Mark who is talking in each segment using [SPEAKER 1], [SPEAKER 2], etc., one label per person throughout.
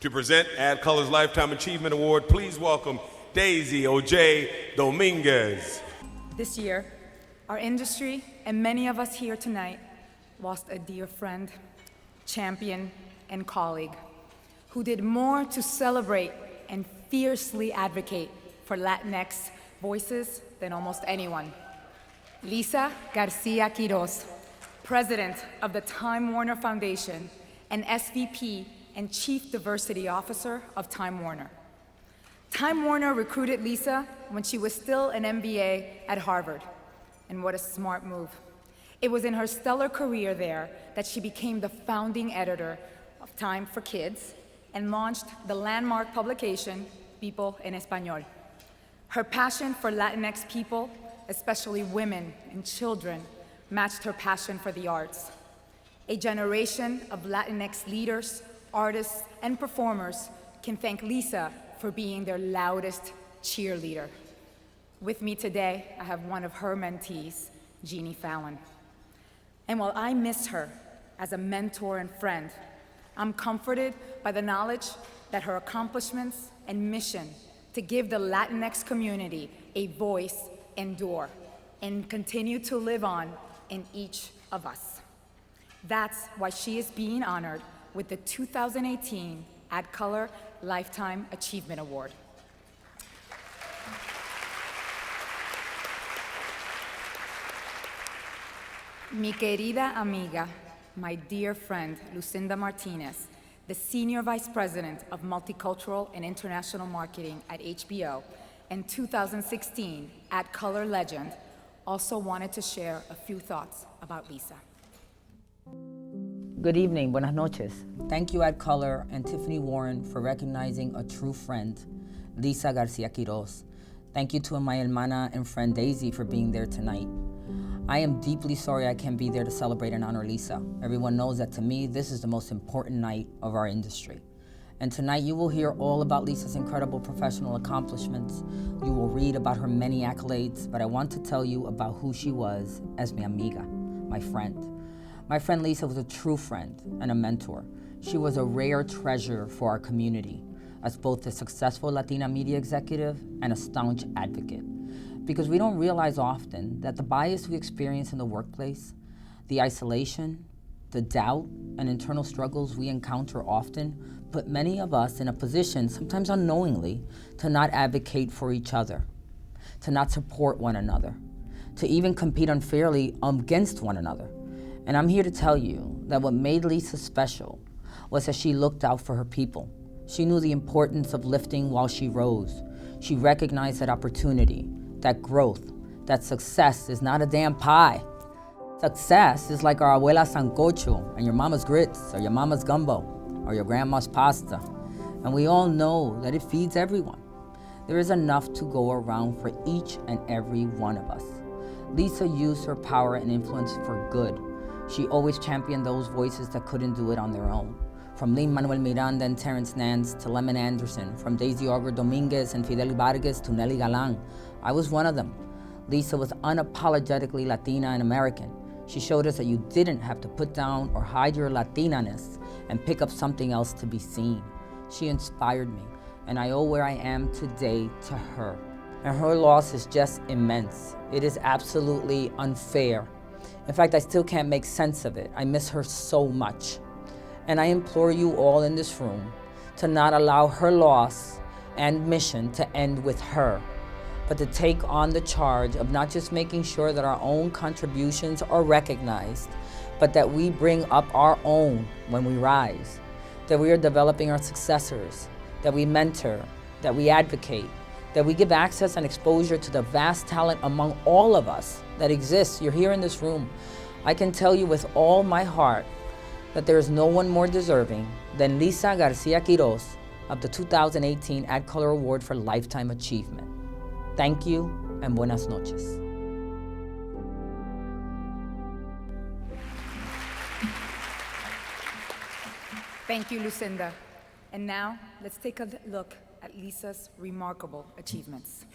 [SPEAKER 1] To present AdColor's Lifetime Achievement Award, please welcome Daisy O.J. Dominguez.
[SPEAKER 2] This year, our industry and many of us here tonight lost a dear friend, champion, and colleague who did more to celebrate and fiercely advocate for Latinx voices than almost anyone. Lisa Garcia Quiroz, president of the Time Warner Foundation and SVP and Chief Diversity Officer of Time Warner. Time Warner recruited Lisa when she was still an MBA at Harvard, and what a smart move. It was in her stellar career there that she became the founding editor of Time for Kids and launched the landmark publication People en Español. Her passion for Latinx people, especially women and children, matched her passion for the arts. A generation of Latinx leaders, artists, and performers can thank Lisa for being their loudest cheerleader. With me today, I have one of her mentees, Jeannie Fallon. And while I miss her as a mentor and friend, I'm comforted by the knowledge that her accomplishments and mission to give the Latinx community a voice endure and continue to live on in each of us. That's why she is being honored with the 2018 AdColor Lifetime Achievement Award. Mi querida amiga, my dear friend, Lucinda Martinez, the Senior Vice President of Multicultural and International Marketing at HBO and 2016 AdColor legend, also wanted to share a few thoughts about Lisa.
[SPEAKER 3] Good evening, buenas noches. Thank you, AdColor and Tiffany Warren, for recognizing a true friend, Lisa Garcia Quiroz. Thank you to my hermana and friend Daisy for being there tonight. I am deeply sorry I can't be there to celebrate and honor Lisa. Everyone knows that to me, this is the most important night of our industry. And tonight you will hear all about Lisa's incredible professional accomplishments. You will read about her many accolades, but I want to tell you about who she was as mi amiga, my friend. My friend Lisa was a true friend and a mentor. She was a rare treasure for our community as both a successful Latina media executive and a staunch advocate. Because we don't realize often that the bias we experience in the workplace, the isolation, the doubt, and internal struggles we encounter often put many of us in a position, sometimes unknowingly, to not advocate for each other, to not support one another, to even compete unfairly against one another. And I'm here to tell you that what made Lisa special was that she looked out for her people. She knew the importance of lifting while she rose. She recognized that opportunity, that growth, that success is not a damn pie. Success is like our abuela's sancocho and your mama's grits or your mama's gumbo or your grandma's pasta. And we all know that it feeds everyone. There is enough to go around for each and every one of us. Lisa used her power and influence for good. She always championed those voices that couldn't do it on their own. From Lin-Manuel Miranda and Terrence Nance to Lemon Anderson, from Daisy Auger Dominguez and Fidel Vargas to Nelly Galan. I was one of them. Lisa was unapologetically Latina and American. She showed us that you didn't have to put down or hide your Latina-ness and pick up something else to be seen. She inspired me, and I owe where I am today to her. And her loss is just immense. It is absolutely unfair. In fact, I still can't make sense of it. I miss her so much. And I implore you all in this room to not allow her loss and mission to end with her, but to take on the charge of not just making sure that our own contributions are recognized, but that we bring up our own when we rise, that we are developing our successors, that we mentor, that we advocate, that we give access and exposure to the vast talent among all of us that exists. You're here in this room. I can tell you with all my heart that there is no one more deserving than Lisa Garcia Quiroz of the 2018 AdColor Award for Lifetime Achievement. Thank you and buenas noches.
[SPEAKER 2] Thank you, Lucinda. And now, let's take a look at Lisa's remarkable achievements.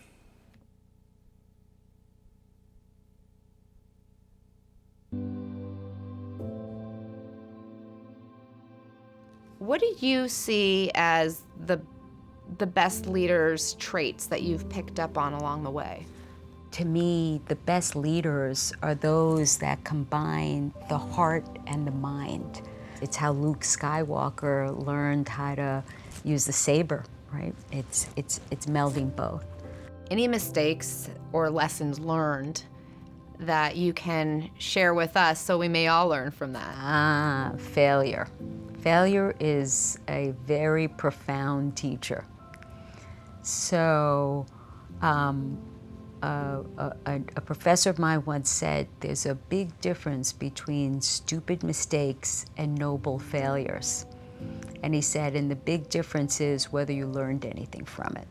[SPEAKER 4] What do you see as the best leaders' traits that you've picked up on along the way?
[SPEAKER 5] To me, the best leaders are those that combine the heart and the mind. It's how Luke Skywalker learned how to use the saber, right? It's melding both.
[SPEAKER 4] Any mistakes or lessons learned that you can share with us so we may all learn from that?
[SPEAKER 5] Failure. Failure is a very profound teacher. So, a professor of mine once said, there's a big difference between stupid mistakes and noble failures. And he said, and the big difference is whether you learned anything from it.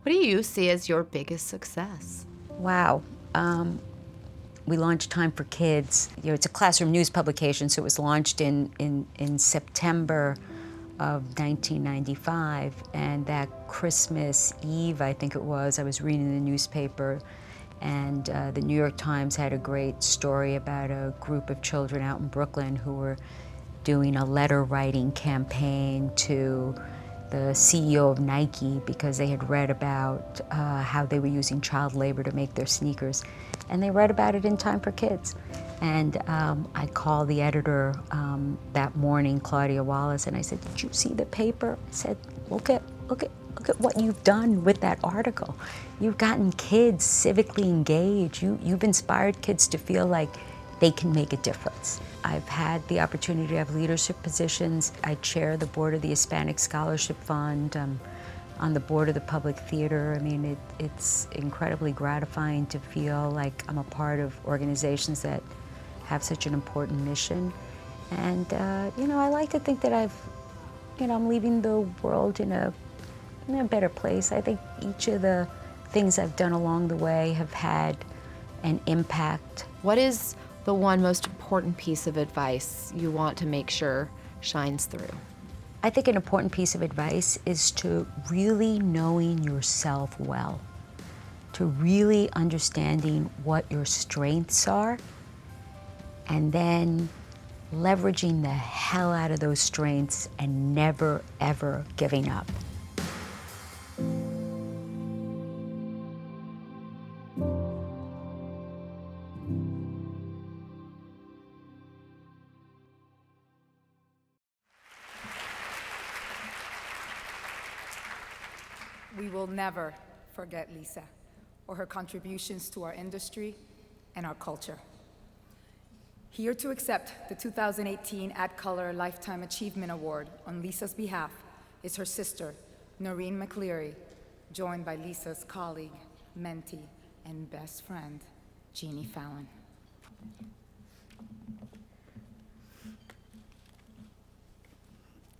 [SPEAKER 4] What do you see as your biggest success?
[SPEAKER 5] Wow. We launched Time for Kids. You know, it's a classroom news publication, so it was launched in September of 1995, and that Christmas Eve, I think it was, I was reading the newspaper, and the New York Times had a great story about a group of children out in Brooklyn who were doing a letter writing campaign to the CEO of Nike because they had read about how they were using child labor to make their sneakers. And they read about it in Time for Kids. And I called the editor that morning, Claudia Wallace, and I said, did you see the paper? I said, look at what you've done with that article. You've gotten kids civically engaged. You've inspired kids to feel like they can make a difference. I've had the opportunity to have leadership positions. I chair the board of the Hispanic Scholarship Fund. On the board of the Public Theater. I mean, it's incredibly gratifying to feel like I'm a part of organizations that have such an important mission. And, you know, I like to think that I'm leaving the world in a better place. I think each of the things I've done along the way have had an impact.
[SPEAKER 4] What is the one most important piece of advice you want to make sure shines through?
[SPEAKER 5] I think an important piece of advice is to really knowing yourself well, to really understanding what your strengths are, and then leveraging the hell out of those strengths and never, ever giving up.
[SPEAKER 2] We will never forget Lisa or her contributions to our industry and our culture. Here to accept the 2018 AdColor Lifetime Achievement Award on Lisa's behalf is her sister, Noreen McCleary, joined by Lisa's colleague, mentee, and best friend, Jeannie Fallon.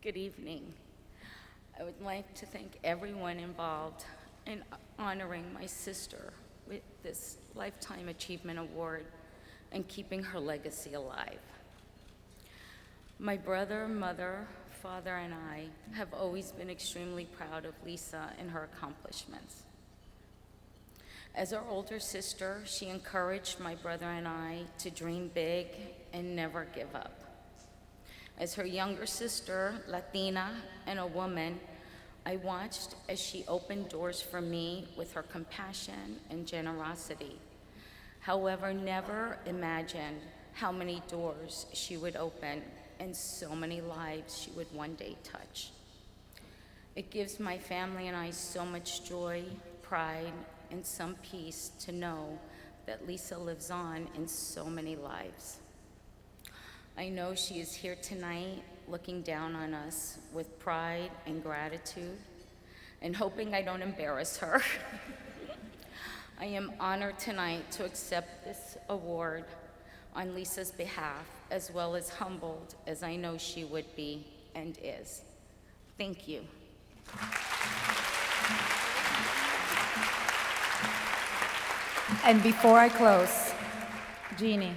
[SPEAKER 6] Good evening. I would like to thank everyone involved in honoring my sister with this Lifetime Achievement Award and keeping her legacy alive. My brother, mother, father, and I have always been extremely proud of Lisa and her accomplishments. As our older sister, she encouraged my brother and I to dream big and never give up. As her younger sister, Latina, and a woman, I watched as she opened doors for me with her compassion and generosity. However, never imagined how many doors she would open and so many lives she would one day touch. It gives my family and I so much joy, pride, and some peace to know that Lisa lives on in so many lives. I know she is here tonight looking down on us with pride and gratitude and hoping I don't embarrass her. I am honored tonight to accept this award on Lisa's behalf, as well as humbled as I know she would be and is. Thank you.
[SPEAKER 2] And before I close, Jeannie,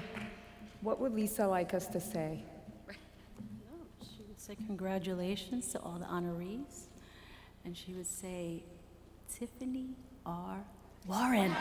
[SPEAKER 2] what would Lisa like us to say?
[SPEAKER 7] She would say congratulations to all the honorees, and she would say, Tiffany R. Warren.